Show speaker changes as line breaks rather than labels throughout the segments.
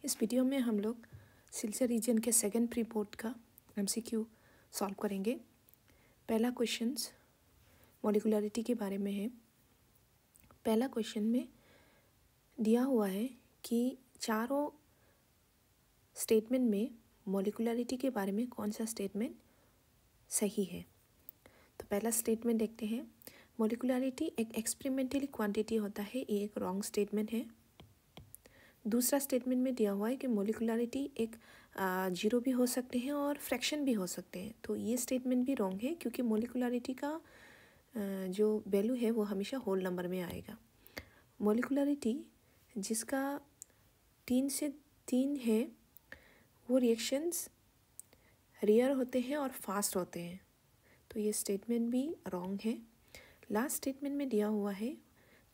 इस वीडियो में हम लोग सिल्चर रीजन के सेकंड प्री बोर्ड का एमसीक्यू सॉल्व करेंगे। पहला क्वेश्चंस मॉलिकुलरिटी के बारे में है। पहला क्वेश्चन में दिया हुआ है कि चारों स्टेटमेंट में मॉलिकुलरिटी के बारे में कौन सा स्टेटमेंट सही है। तो पहला स्टेटमेंट देखते हैं। मॉलिकुलरिटी एक एक्सपेरिमेंटली क्वांटिटी होता है, ये एक रॉन्ग स्टेटमेंट है। दूसरा स्टेटमेंट में दिया हुआ है कि मॉलिकुलरिटी एक जीरो भी हो सकते हैं और फ्रैक्शन भी हो सकते हैं। तो ये स्टेटमेंट भी रॉन्ग है क्योंकि मॉलिकुलरिटी का जो वैल्यू है वो हमेशा होल नंबर में आएगा। मॉलिकुलरिटी जिसका 3 से 3 है वो रिएक्शंस रेयर होते हैं और फास्ट होते हैं, तो ये स्टेटमेंट भी रॉन्ग है। लास्ट स्टेटमेंट में दिया हुआ है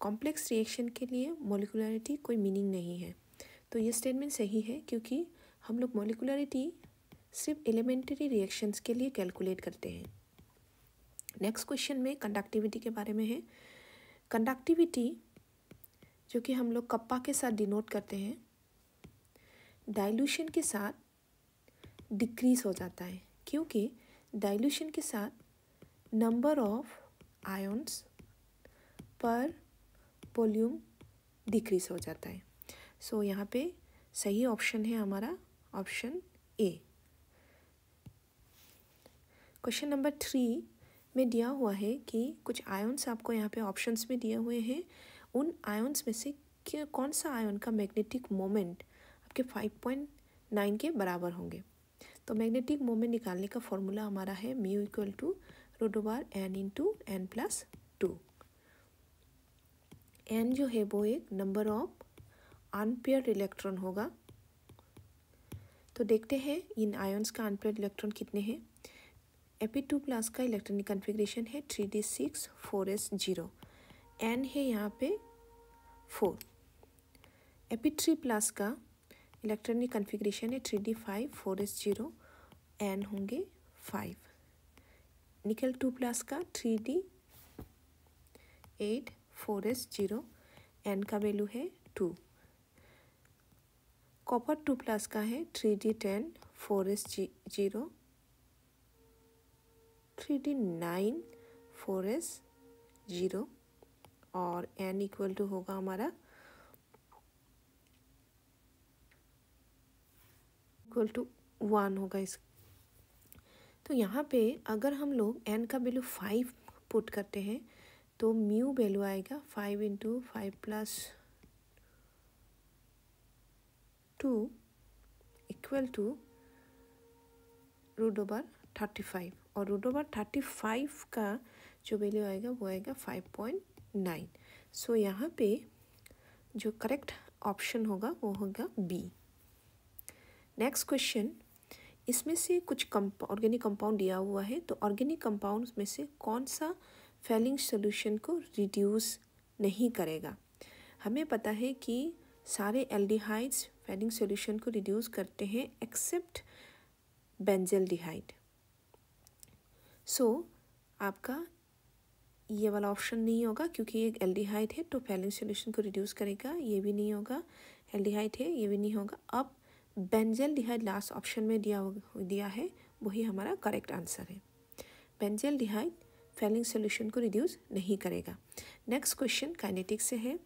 कॉम्प्लेक्स रिएक्शन के लिए मॉलिकुलरिटी कोई मीनिंग नहीं है, तो ये स्टेटमेंट सही है क्योंकि हम लोग मॉलिकुलरिटी सिर्फ एलिमेंट्री रिएक्शंस के लिए कैलकुलेट करते हैं। नेक्स्ट क्वेश्चन में कंडक्टिविटी के बारे में है। कंडक्टिविटी जो कि हम लोग कप्पा के साथ डिनोट करते हैं, डाइल्यूशन के साथ डिक्रीज हो जाता है क्योंकि डाइल्यूशन के साथ नंबर ऑफ आयन्स पर वॉल्यूम डिक्रीज हो जाता है। सो यहाँ पे सही ऑप्शन है हमारा ऑप्शन ए। क्वेश्चन नंबर 3 में दिया हुआ है कि कुछ आयन्स आपको यहाँ पे ऑप्शंस में दिए हुए हैं। उन आयन्स में से कौन सा आयन का मैग्नेटिक मोमेंट आपके 5.9 के बराबर होंगे। तो मैग्नेटिक मोमेंट निकालने का फॉर्मूला हमारा है mu equal to √n/n+2। n जो है वो एक नंबर ऑफ अनपेयर्ड इलेक्ट्रॉन होगा। तो देखते हैं इन आयन्स का अनपेयर्ड इलेक्ट्रॉन कितने हैं। Ap2+ का इलेक्ट्रॉनिक कन्फिग्रेशन है 3d6 4s0, n है यहाँ पे 4। Ap3+ का इलेक्ट्रॉनिक कन्फिग्रेशन है 3d5 4s0, n होंगे 5। निकल 2+ का 3d8 4s0, n का वैल्यू है 2। कॉपर 2+ का है 3d10 4s0, 3d9 4s0 और n इक्वल टू होगा हमारा इक्वल टू 1 होगा इस। तो यहाँ पे अगर हम लोग n का वैल्यू 5 पुट करते हैं तो म्यू वैल्यू आएगा 5 × 5 + 2 इक्वल टू √35 और √35 का जो वैल्यू आएगा वो आएगा 5.9। सो यहाँ पे जो करेक्ट ऑप्शन होगा वो होगा बी। नेक्स्ट क्वेश्चन, इसमें से कुछ ऑर्गेनिक कंपाउंड दिया हुआ है, तो ऑर्गेनिक कंपाउंड्स में से कौन सा फेलिंग सोल्यूशन को रिड्यूस नहीं करेगा। हमें पता है कि सारे एल्डिहाइड्स फेलिंग सोल्यूशन को रिड्यूस करते हैं एक्सेप्ट बेंजल्डिहाइड। सो आपका ये वाला ऑप्शन नहीं होगा क्योंकि एक एल्डिहाइड है तो फेलिंग सोल्यूशन को रिड्यूस करेगा, ये भी नहीं होगा। एल्डिहाइड है, ये भी नहीं होगा। अब बेंजल्डिहाइड लास्ट ऑप्शन में दिया है, वही हमारा करेक्ट आंसर है। बेंजल्डिहाइड फेलिंग सोल्यूशन को रिड्यूस नहीं करेगा। नेक्स्ट क्वेश्चन काइनेटिक्स से है।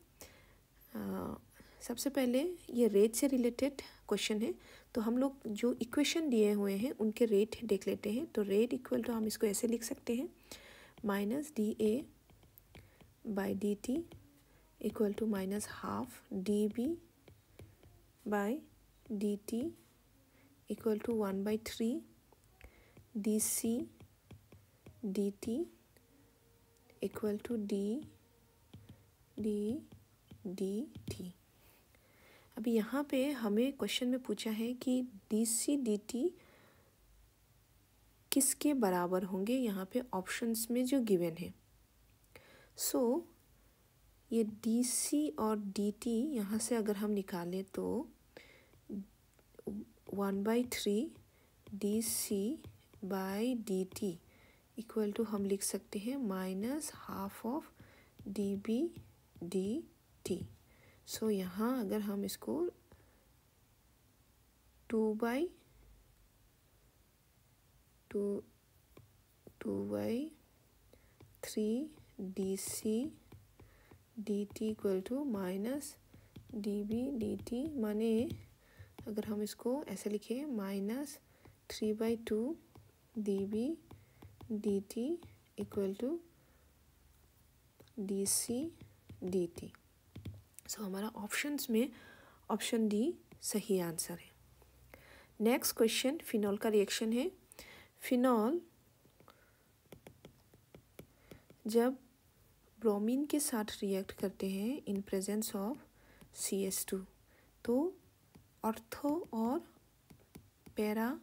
सबसे पहले ये रेट से रिलेटेड क्वेश्चन है, तो हम लोग जो इक्वेशन दिए हुए हैं उनके रेट देख लेते हैं। तो रेट इक्वल टू हम इसको ऐसे लिख सकते हैं -dA/dt equal to -12 dB/dt equal to 1/3 dC/dt equal to dD/dt। अभी यहाँ पे हमें क्वेश्चन में पूछा है कि dC/dt किसके बराबर होंगे, यहाँ पे ऑप्शंस में जो गिवन है। सो ये dC और dt यहाँ से अगर हम निकालें तो 1/3 dC/dt इक्वल टू हम लिख सकते हैं -12 dB/dt। सो यहाँ अगर हम इसको 2/3 dc dt equal to minus dB dt, माने अगर हम इसको ऐसे लिखें -3/2 dB dt equal to dc dt। So हमारा ऑप्शंस में ऑप्शन डी सही आंसर है। नेक्स्ट क्वेश्चन फिनॉल का रिएक्शन है। फिनॉल जब ब्रोमीन के साथ रिएक्ट करते हैं इन प्रेजेंस ऑफ CH2 तो ऑर्थो और पैरा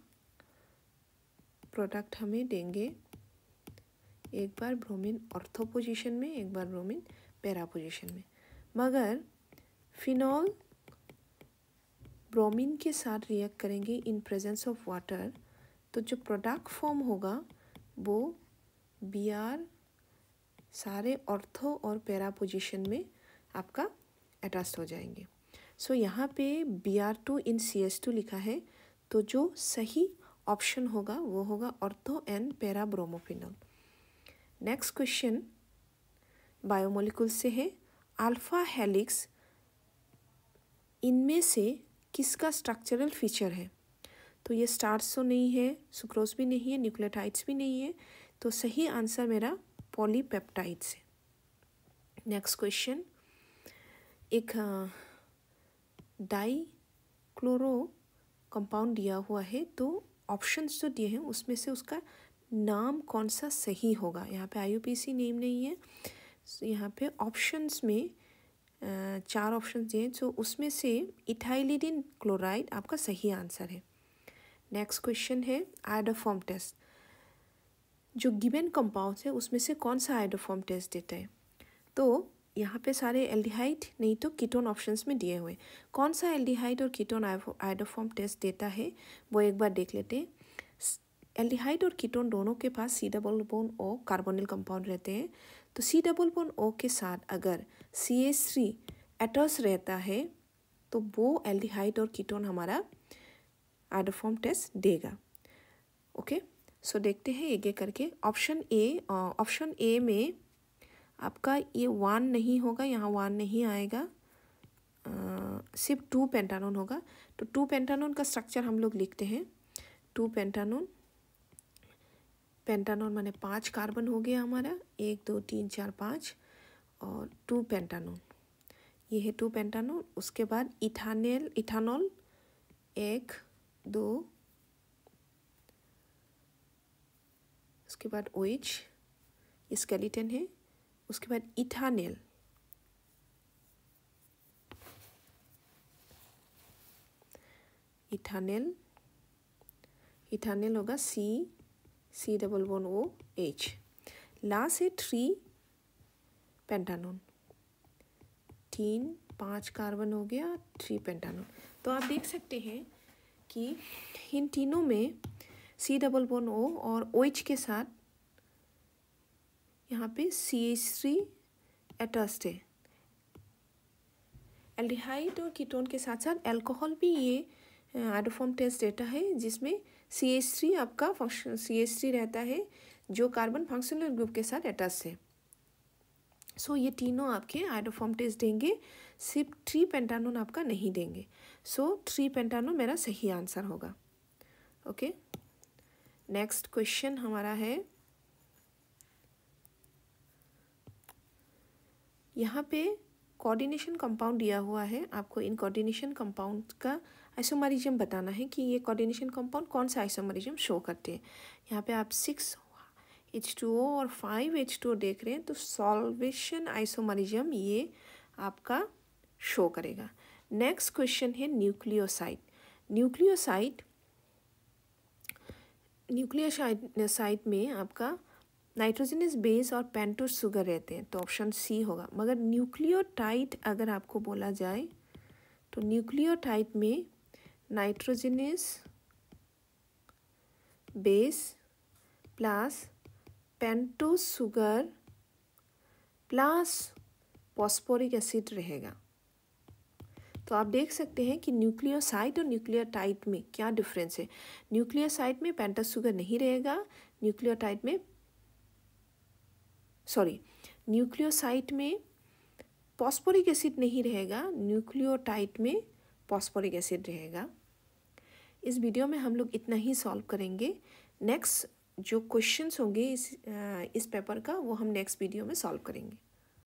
प्रोडक्ट हमें देंगे। एक बार ब्रोमीन ऑर्थो पोजीशन में, एक बार ब्रोमीन पैरा पोजीशन में। मगर फिनॉल ब्रोमीन के साथ रिएक्ट करेंगे इन प्रेजेंस ऑफ वाटर तो जो प्रोडक्ट फॉर्म होगा वो Br सारे ऑर्थो और पैरा पोजीशन में आपका अटैच हो जाएंगे। सो यहाँ पे Br2 इन CH2 लिखा है तो जो सही ऑप्शन होगा वो होगा ortho and para bromophenol. Next question biomolecule से है। अल्फा हेलिक्स इनमें से किसका स्ट्रक्चरल फीचर है? तो ये स्टार्च तो नहीं है, सुक्रोज भी नहीं है, न्यूक्लियोटाइड्स भी नहीं है, तो सही आंसर मेरा पॉलीपेप्टाइड्स है। नेक्स्ट क्वेश्चन, एक डाई क्लोरो कंपाउंड दिया हुआ है तो ऑप्शंस जो दिए हैं उसमें से उसका नाम कौन सा सही होगा? यहाँ पे IUPAC नेम नहीं है, यहाँ पे ऑप्शंस में 4 ऑप्शन दिए तो उसमें से इथाइलिडीन क्लोराइड आपका सही आंसर है। नेक्स्ट क्वेश्चन है आयोडोफॉर्म टेस्ट। जो गिवन कंपाउंड्स है उसमें से कौन सा आयोडोफॉर्म टेस्ट देता है? तो यहाँ पे सारे एल्डिहाइड नहीं तो कीटोन ऑप्शंस में दिए हुए। कौन सा एल्डिहाइड और कीटोन आयोडोफॉर्म टेस्ट देता है वो एक बार देख लेते हैं। एल्डिहाइड और कीटोन दोनों के पास C+O कार्बोनिल कंपाउंड रहते हैं तो C+O के साथ अगर CH3 एटर्स रहता है तो वो एल्डिहाइड और कीटोन हमारा आयोडोफॉर्म टेस्ट देगा। ओके, सो देखते हैं एक एक करके। ऑप्शन ए में आपका ये 1 नहीं होगा, यहाँ 1 नहीं आएगा, सिर्फ 2 पेंटानोन होगा। तो 2 पेंटानोन का स्ट्रक्चर हम लोग लिखते हैं। 2 पेंटानोन, पेंटानोन माने 5 कार्बन हो गया हमारा, 1 2 3 4 5 और 2 पेंटानोन, ये है 2 पेंटानोन। उसके बाद इथानॉल 1 2, उसके बाद OH ये स्केलेटन है। उसके बाद इथानेल, इथानेल होगा C+OH। लास्ट है 3 पेंटानोन, 3 5 कार्बन हो गया, 3 पेंटानोन। तो आप देख सकते हैं कि इन तीनों में C+O और OH के साथ यहाँ पे CH3 अटैच्ड है। एल्डिहाइड और कीटोन के साथ साथ अल्कोहल भी ये आयोडोफॉर्म टेस्ट देता है जिसमें CH3 आपका फंक्शन CH3 रहता है जो कार्बन फंक्शनल ग्रुप के साथ अटैच है। सो ये तीनों आपके आयोडोफॉर्म टेस्ट देंगे, सिर्फ 3 पेंटानोन आपका नहीं देंगे। सो 3 पेंटानोन मेरा सही आंसर होगा। ओके, नेक्स्ट क्वेश्चन हमारा है, यहाँ पे कोऑर्डिनेशन कंपाउंड दिया हुआ है। आपको इन कोऑर्डिनेशन कंपाउंड का आइसोमरिज्म बताना है कि ये कोऑर्डिनेशन कंपाउंड कौन सा आइसोमरिज्म शो करते हैं। यहाँ पे आप 6H2O और 5H2O देख रहे हैं तो सॉल्वेशन आइसोमरिज्म ये आपका शो करेगा। नेक्स्ट क्वेश्चन है न्यूक्लियोसाइड। न्यूक्लियोसाइड में आपका नाइट्रोजनस बेस और पेंटोस शुगर रहते हैं तो ऑप्शन सी होगा। मगर न्यूक्लियोटाइड अगर आपको बोला जाए तो न्यूक्लियोटाइड में nitrogenous base plus pentose sugar plus phosphoric acid रहेगा। तो आप देख सकते हैं कि न्यूक्लियोसाइड और न्यूक्लियोटाइड में क्या डिफरेंस है। न्यूक्लियोसाइड में पेंटोस शुगर नहीं रहेगा, न्यूक्लियोसाइड में फॉस्फोरिक एसिड नहीं रहेगा, न्यूक्लियोटाइड में फॉस्फोरिक एसिड रहेगा। इस वीडियो में हम लोग इतना ही सॉल्व करेंगे। नेक्स्ट जो क्वेश्चंस होंगे इस पेपर का वो हम नेक्स्ट वीडियो में सॉल्व करेंगे।